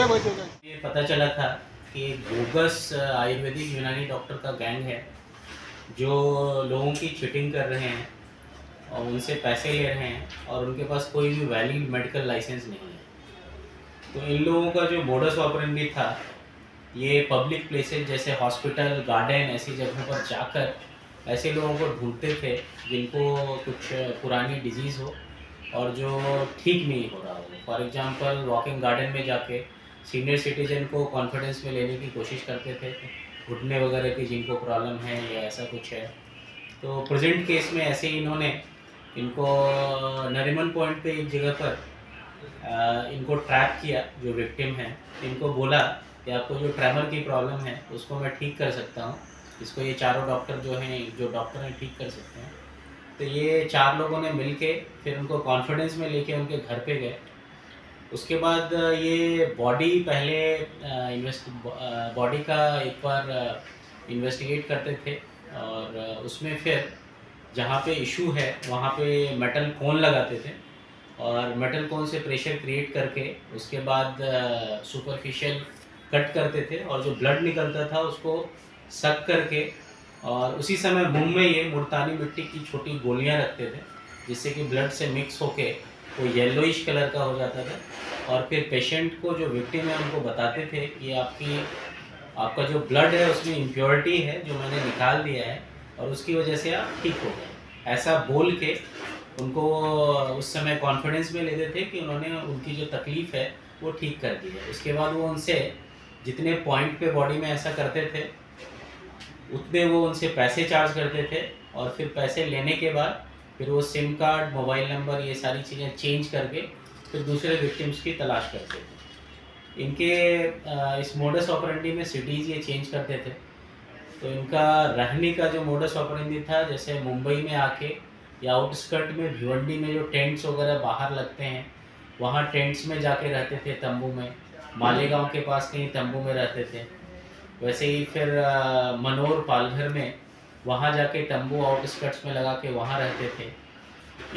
ये पता चला था कि एक बोगस आयुर्वेदिक यूनानी डॉक्टर का गैंग है जो लोगों की चीटिंग कर रहे हैं और उनसे पैसे ले रहे हैं और उनके पास कोई भी वैलिड मेडिकल लाइसेंस नहीं है। तो इन लोगों का जो मोडस ऑपरेंडी था, ये पब्लिक प्लेसेस जैसे हॉस्पिटल, गार्डन, ऐसी जगहों पर जाकर ऐसे लोगों को ढूंढते थे जिनको कुछ पुरानी डिजीज़ हो और जो ठीक नहीं हो रहा हो। फॉर एग्जांपल वॉकिंग गार्डन में जाके सीनियर सिटीजन को कॉन्फिडेंस में लेने की कोशिश करते थे, घुटने वगैरह की जिनको प्रॉब्लम है या ऐसा कुछ है। तो प्रेजेंट केस में ऐसे ही इन्होंने इनको नरीमन पॉइंट पे एक जगह पर इनको ट्रैप किया, जो विक्टिम हैं। इनको बोला कि आपको जो ट्रेमर की प्रॉब्लम है उसको मैं ठीक कर सकता हूँ, इसको ये चारों डॉक्टर जो हैं, जो डॉक्टर हैं, ठीक कर सकते हैं। तो ये 4 लोगों ने मिलके फिर उनको कॉन्फिडेंस में लेके उनके घर पे गए। उसके बाद ये बॉडी पहले बॉडी का एक बार इन्वेस्टिगेट करते थे और उसमें फिर जहाँ पे इशू है वहाँ पे मेटल कोन लगाते थे और मेटल कोन से प्रेशर क्रिएट करके उसके बाद सुपरफिशियल कट करते थे और जो ब्लड निकलता था उसको सक करके और उसी समय मुंह में ये मुल्तानी मिट्टी की छोटी गोलियां रखते थे जिससे कि ब्लड से मिक्स होके वो येलोइश कलर का हो जाता था। और फिर पेशेंट को, जो विक्टिम है, उनको बताते थे कि आपका जो ब्लड है उसमें इम्प्योरिटी है जो मैंने निकाल दिया है और उसकी वजह से आप ठीक हो गए। ऐसा बोल के उनको उस समय कॉन्फिडेंस में लेते थे कि उन्होंने उनकी जो तकलीफ़ है वो ठीक कर दी है। उसके बाद वो उनसे जितने पॉइंट पे बॉडी में ऐसा करते थे उतने वो उनसे पैसे चार्ज करते थे और फिर पैसे लेने के बाद फिर वो सिम कार्ड, मोबाइल नंबर, ये सारी चीज़ें चेंज करके फिर दूसरे विक्टिम्स की तलाश करते थे। इनके इस मोडस ऑपरेंडी में सिटीज़ ये चेंज करते थे। तो इनका रहने का जो मोडस ऑपरेंडी था, जैसे मुंबई में आके या आउटस्कर्ट में भिवंडी में जो टेंट्स वगैरह बाहर लगते हैं वहाँ टेंट्स में जाके रहते थे, तंबू में। मालेगांव के पास कहीं तंबू में रहते थे। वैसे ही फिर मनोर, पालघर में वहाँ जाके तंबू आउटस्कर्ट्स में लगा के वहाँ रहते थे।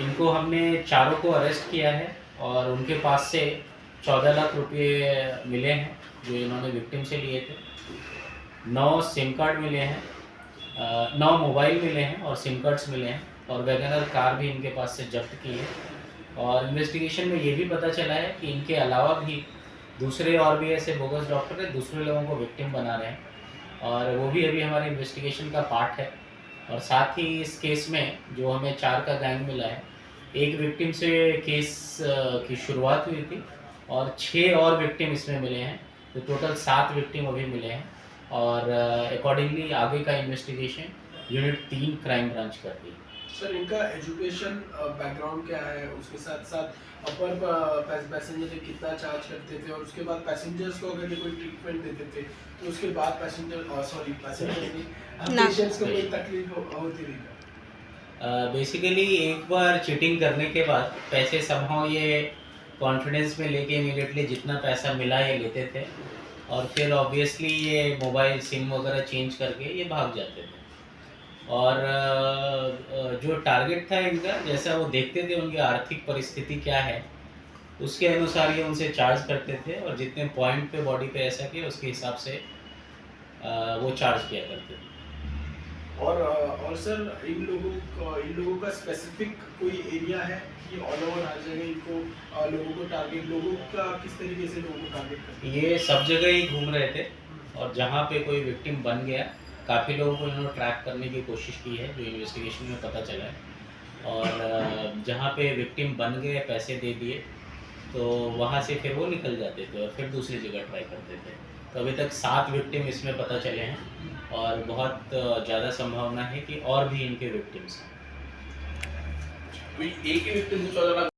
इनको हमने चारों को अरेस्ट किया है और उनके पास से 14 लाख रुपए मिले हैं जो इन्होंने विक्टिम से लिए थे। 9 सिम कार्ड मिले हैं, 9 मोबाइल मिले हैं और सिम कार्ड्स मिले हैं और वैगनर कार भी इनके पास से जब्त की है। और इन्वेस्टिगेशन में ये भी पता चला है कि इनके अलावा भी दूसरे और भी ऐसे बोगस डॉक्टर है, दूसरे लोगों को विक्टिम बना रहे हैं और वो भी अभी हमारे इन्वेस्टिगेशन का पार्ट है। और साथ ही इस केस में जो हमें 4 का गैंग मिला है, एक विक्टिम से केस की शुरुआत हुई थी और 6 और विक्टिम इसमें मिले हैं, तो टोटल 7 विक्टिम अभी मिले हैं। और अकॉर्डिंगली आगे का इन्वेस्टिगेशन यूनिट 3 क्राइम ब्रांच कर रही है। सर, इनका एजुकेशन बैकग्राउंड क्या है, उसके साथ साथ अपर पैसेंजर से कितना चार्ज करते थे और उसके बाद पैसेंजर्स को अगर कोई ट्रीटमेंट देते थे तो उसके बाद पैसेंजर्स को कोई तकलीफ होती थी? बेसिकली एक बार चीटिंग करने के बाद पैसे समहाउ ये कॉन्फिडेंस में लेके इमीडिएटली जितना पैसा मिला ये लेते थे और फिर ऑब्वियसली ये मोबाइल सिम वगैरह चेंज करके ये भाग जाते थे। और जो टारगेट था इनका, जैसा वो देखते थे उनकी आर्थिक परिस्थिति क्या है उसके अनुसार ये उनसे चार्ज करते थे और जितने पॉइंट पे बॉडी पे ऐसा किया उसके हिसाब से वो चार्ज किया करते थे। और सर, इन लोगों का स्पेसिफिक कोई एरिया है कि ऑल ओवर हर जगह इनको लोगों को टारगेट, लोगों का किस तरीके से लोगों को टारगेट करते हैं? ये सब जगह ही घूम रहे थे और जहाँ पे कोई विक्टिम बन गया, काफ़ी लोगों को इन्होंने ट्रैक करने की कोशिश की है जो इन्वेस्टिगेशन में पता चला है। और जहाँ पे विक्टिम बन गए, पैसे दे दिए, तो वहाँ से फिर वो निकल जाते थे और फिर दूसरी जगह ट्राई करते थे। तो अभी तक 7 विक्टिम इसमें पता चले हैं और बहुत ज़्यादा संभावना है कि और भी इनके विक्टिम्स हैं। एक ही विक्टिम को 14 लाख